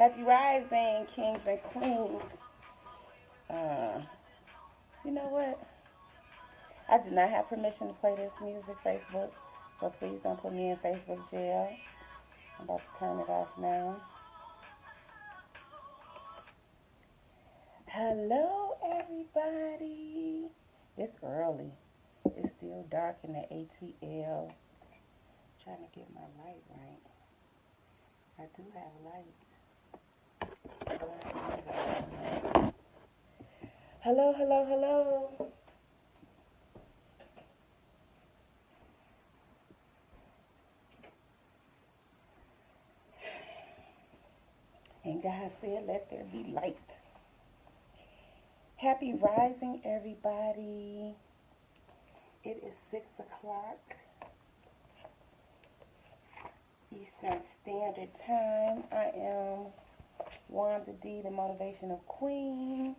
Happy Rising, kings and queens. Uh, you know what? I do not have permission to play this music, Facebook, so please don't put me in Facebook jail. I'm about to turn it off now. Hello, everybody. It's early. It's still dark in the ATL. Trying to get my light right. I do have lights. Hello, hello, hello. And God said, let there be light. Happy rising, everybody. It is 6 o'clock Eastern Standard Time. I am Wanda D, the Motivational Queen,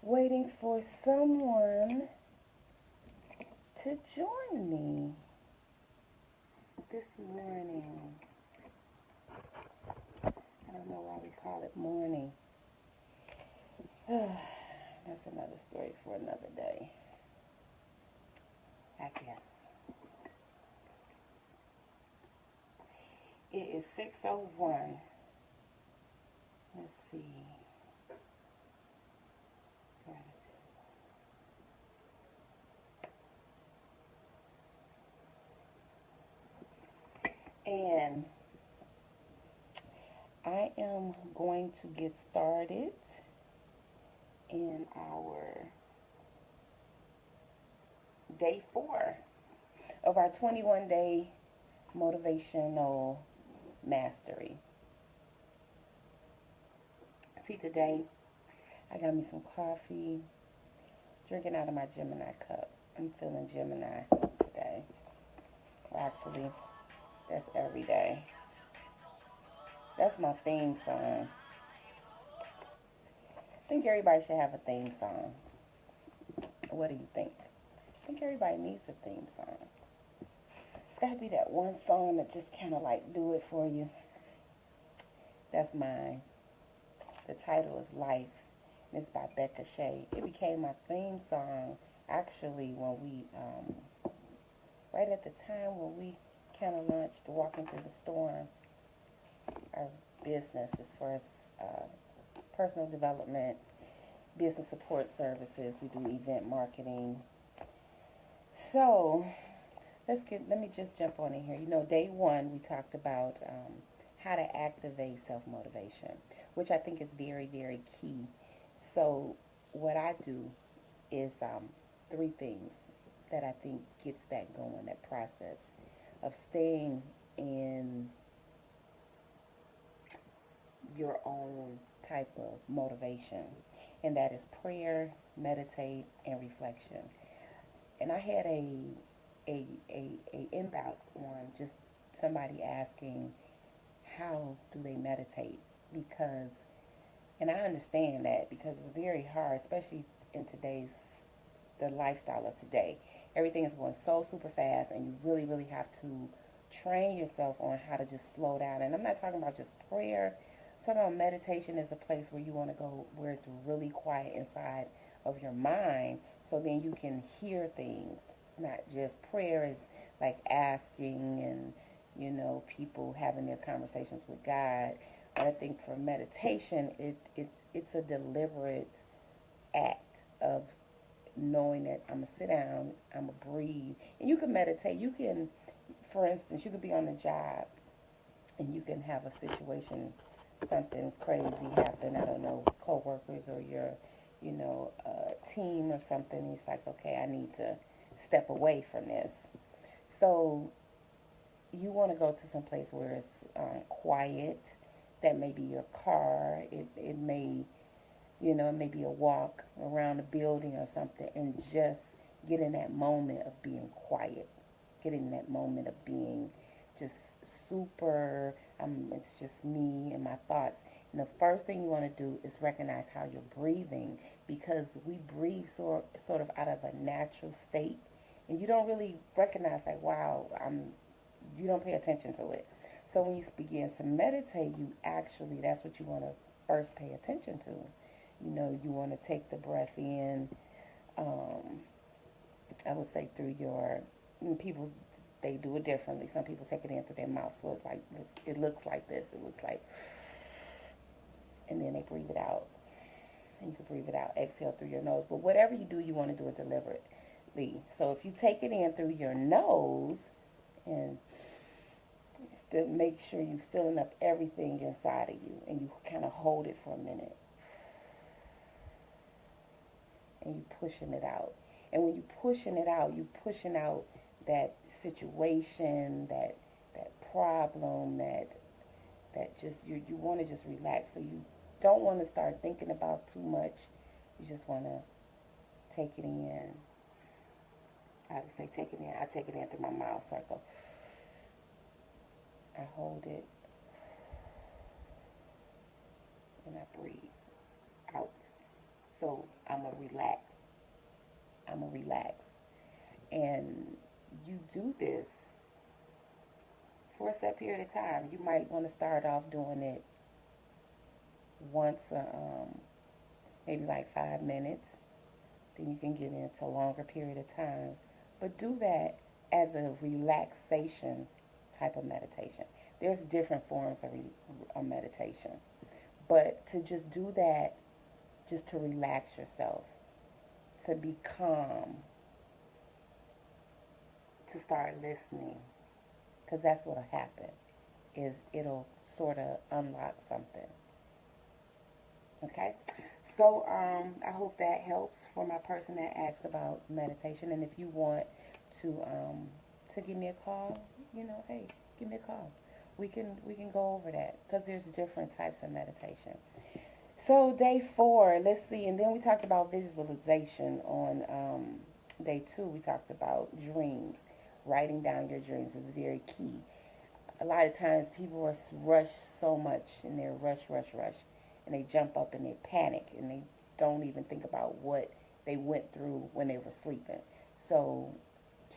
waiting for someone to join me this morning. I don't know why we call it morning. That's another story for another day, I guess. It is 6:01. Let's see. And I am going to get started in our day 4 of our 21-day motivational mastery. See, today I got me some coffee, drinking out of my Gemini cup. I'm feeling Gemini today. Actually, that's every day. That's my theme song. I think everybody should have a theme song. What do you think? I think everybody needs a theme song. It's got to be that one song that just kind of like do it for you. That's mine. The title is Life, and it's by Becca Shea. It became my theme song actually when we, right at the time when we kind of launched Walking Through the Storm, our business as far as personal development, business support services. We do event marketing. So let me just jump on in here. You know, day 1 we talked about how to activate self-motivation, which I think is very, very key. So what I do is 3 things that I think gets that going, that process of staying in your own type of motivation, and that is prayer, meditate, and reflection. And I had a inbox on just somebody asking how do they meditate, because, and I understand that, because it's very hard, especially in today's, the lifestyle of today. Everything is going so super fast, and you really, really have to train yourself on how to just slow down. And I'm not talking about just prayer. I'm talking about meditation is a place where you want to go where it's really quiet inside of your mind, so then you can hear things. Not just prayer is like asking and, you know, people having their conversations with God. But I think for meditation, it's a deliberate act of knowing that I'm going to sit down, I'm going to breathe. And you can meditate. You can, for instance, you could be on the job and you can have a situation, something crazy happen, I don't know, with coworkers or your, you know, team or something. It's like, okay, I need to step away from this. So you want to go to some place where it's quiet. That may be your car. It may, you know, it may be a walk around a building or something, and just get in that moment of being quiet. Get in that moment of being just super, it's just me and my thoughts. And the first thing you want to do is recognize how you're breathing, because we breathe sort of out of a natural state, and you don't really recognize, like, wow, you don't pay attention to it. So when you begin to meditate, you actually, that's what you want to first pay attention to. You want to take the breath in, um, I would say through your, people, they do it differently. Some people take it in through their mouth. So it's like, it looks like this. It looks like, and then they breathe it out. And you can breathe it out, exhale through your nose. But whatever you do, you want to do it deliberately. So if you take it in through your nose and make sure you're filling up everything inside of you, and you kind of hold it for a minute, and you pushing it out. And when you pushing it out, you pushing out that situation, that problem, that just you want to just relax. So you don't want to start thinking about too much. You just want to take it in. I would say take it in. I take it in through my mouth. So I go, I hold it, and I breathe out. So I'm going to relax. I'm going to relax. And you do this for a set period of time. You might want to start off doing it once, maybe like 5 minutes. Then you can get into a longer period of times. But do that as a relaxation type of meditation. There's different forms of meditation. But to just do that, just to relax yourself, to be calm, to start listening, because that's what'll happen, is it'll sort of unlock something. Okay? So I hope that helps for my person that asks about meditation. And if you want to give me a call, hey, give me a call. We can go over that, because there's different types of meditation. So day 4, let's see, and then we talked about visualization on day 2. We talked about dreams. Writing down your dreams is very key. A lot of times people are rushed so much, and they're rush, and they jump up and they panic, and they don't even think about what they went through when they were sleeping. So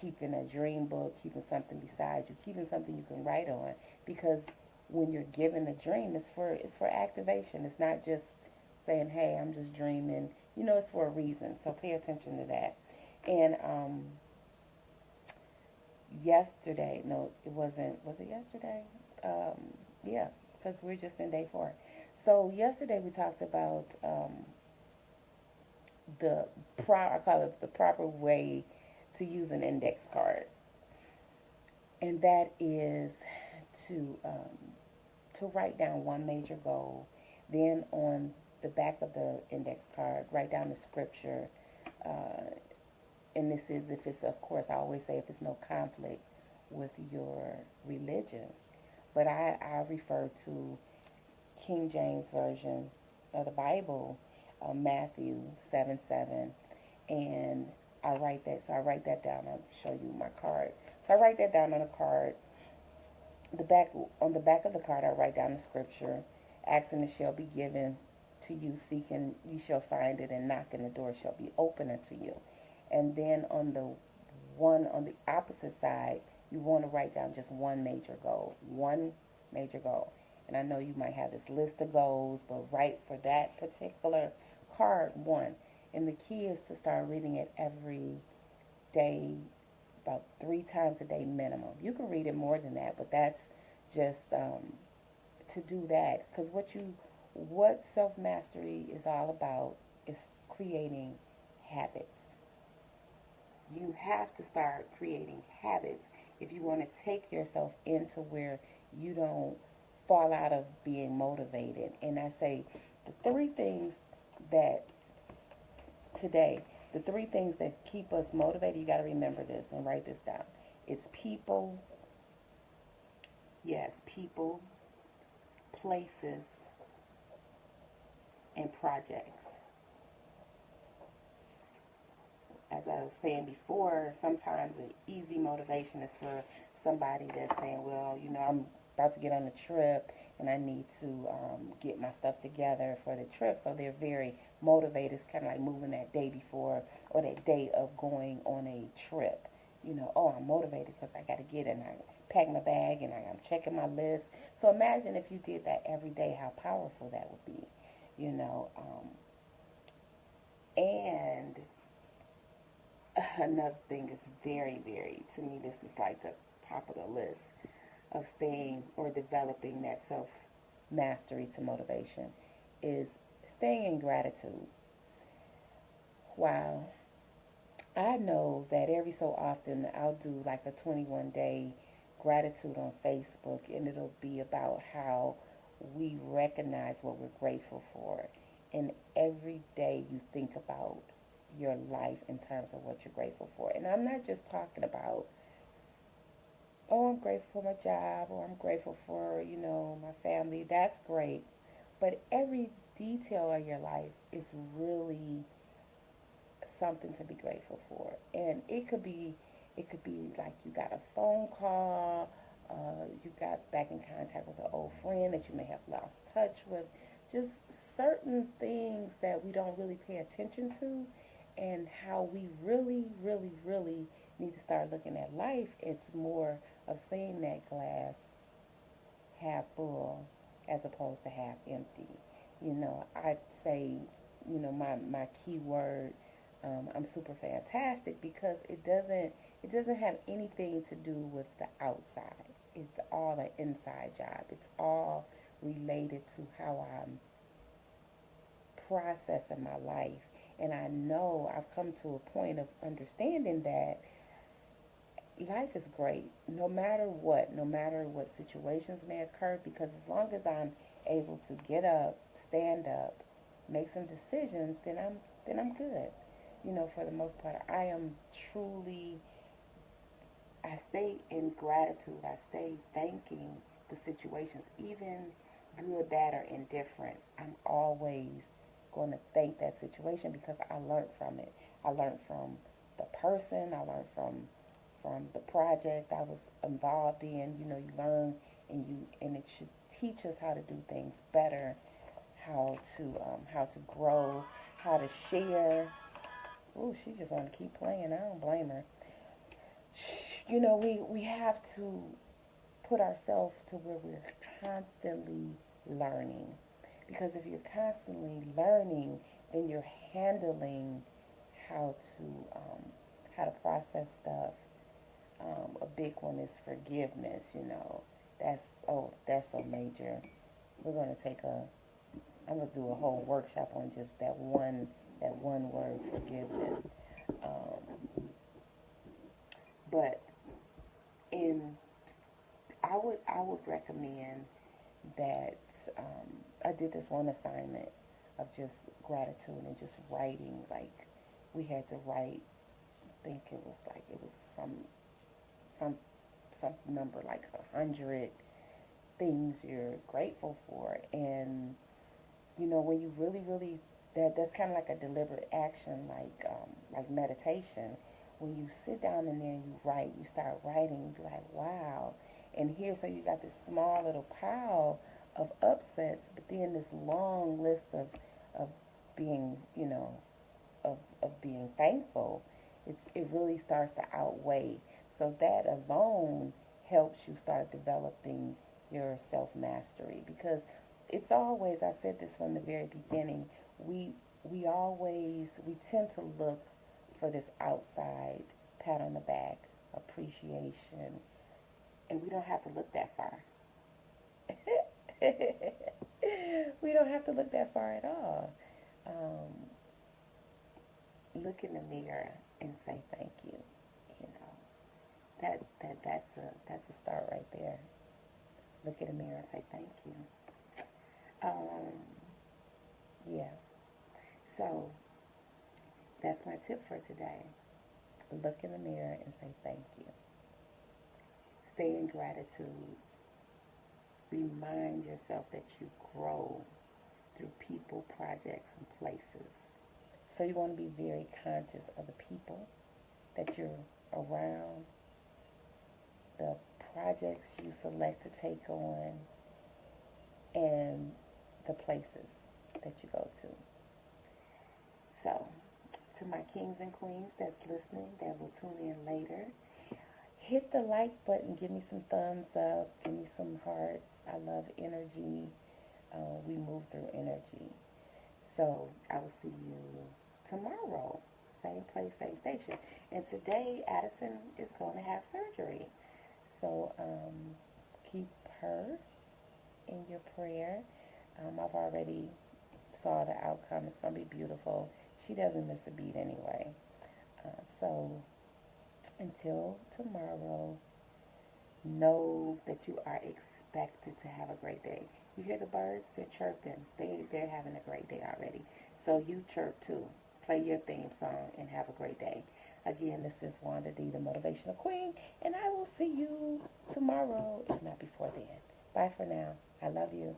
keeping a dream book, keeping something beside you, keeping something you can write on, because when you're given a dream, it's for activation. It's not just saying, "Hey, I'm just dreaming." It's for a reason. So pay attention to that. And yesterday, no, it wasn't. Was it yesterday? Yeah, because we're just in day 4. So yesterday we talked about I call it the proper way to use an index card, and that is to write down one major goal. Then on the back of the index card, write down the scripture. And this is, if it's, of course, I always say, if it's no conflict with your religion. But I refer to King James Version of the Bible, Matthew 7:7, and I write that. So I write that down. I'll show you my card. So I write that down on a card. On the back of the card, I write down the scripture: "Asking it shall be given to you; seeking you shall find it; and knocking the door shall be open unto you." And then on the opposite side, you want to write down just one major goal. One major goal. And I know you might have this list of goals, but write for that particular card one. And the key is to start reading it every day, about 3 times a day minimum. You can read it more than that, but that's just to do that. Because what self-mastery is all about is creating habits. You have to start creating habits if you want to take yourself into where you don't fall out of being motivated. And I say the 3 things that today, the 3 things that keep us motivated, you got to remember this and write this down. It's people, yes, people, places, and projects. As I was saying before, sometimes an easy motivation is for somebody that's saying, well, I'm about to get on a trip and I need to get my stuff together for the trip. So they're very motivated. It's kind of like moving that day before or that day of going on a trip. Oh, I'm motivated because I got to get it, and I pack my bag, and I'm checking my list. So imagine if you did that every day, how powerful that would be, you know. And another thing is very, very, to me, this is like the top of the list of staying or developing that self mastery to motivation is staying in gratitude. Wow. I know that every so often I'll do like a 21-day gratitude on Facebook, and it'll be about how we recognize what we're grateful for. And every day you think about your life in terms of what you're grateful for. And I'm not just talking about, oh, I'm grateful for my job, or I'm grateful for, my family. That's great. But every detail of your life is really something to be grateful for. And it could be like you got a phone call, you got back in contact with an old friend that you may have lost touch with, just certain things that we don't really pay attention to, and how we really, really, really need to start looking at life. It's more of seeing that glass half full as opposed to half empty. I'd say, my key word, I'm super fantastic, because it doesn't have anything to do with the outside. It's all an inside job. It's all related to how I'm processing my life. And I know I've come to a point of understanding that life is great no matter what situations may occur, because as long as I'm able to get up, stand up, make some decisions, then I'm good. For the most part, I am truly, I stay in gratitude. I stay thanking the situations, even good, bad, or indifferent. I'm always going to thank that situation, because I learned from it. I learned from the person. I learned from the project I was involved in. You learn, and it should teach us how to do things better, how to grow, how to share. Ooh, she just want to keep playing. I don't blame her. We have to put ourselves to where we're constantly learning, because if you're constantly learning, then you're handling how to how to process stuff. A big one is forgiveness. That's so major. We're gonna take a I'm gonna do a whole workshop on just that one word, forgiveness. But in I would recommend that, I did this one assignment of just gratitude and just writing. Like, we had to write. I think it was some some number like 100 things you're grateful for. And when you really, really, that's kind of like a deliberate action, like meditation. When you sit down in there and you write, you start writing, you be like, wow. And here, so you got this small little pile of upsets, but then this long list of being, of being thankful. It really starts to outweigh. So that alone helps you start developing your self mastery, because it's always, I said this from the very beginning, we tend to look for this outside pat on the back, appreciation, and we don't have to look that far. We don't have to look that far at all. Um, Look in the mirror and say thank you. You know that's a start right there. Look in the mirror and say thank you. Um, yeah. So that's my tip for today. Look in the mirror and say thank you. Stay in gratitude. Remind yourself that you grow through people, projects, and places. So you want to be very conscious of the people that you're around, the projects you select to take on, and the places that you go to. So, to my kings and queens that's listening, that will tune in later, hit the like button. Give me some thumbs up. Give me some hearts. I love energy. We move through energy. So I will see you tomorrow. Same place, same station. And today, Addison is going to have surgery. So keep her in your prayer. I've already saw the outcome. It's going to be beautiful. She doesn't miss a beat anyway. So until tomorrow, know that you are expected to have a great day. You hear the birds? They're chirping. They're having a great day already. So you chirp too. Play your theme song and have a great day. Again, this is Wanda D, the Motivational Queen, and I will see you tomorrow, if not before then. Bye for now. I love you.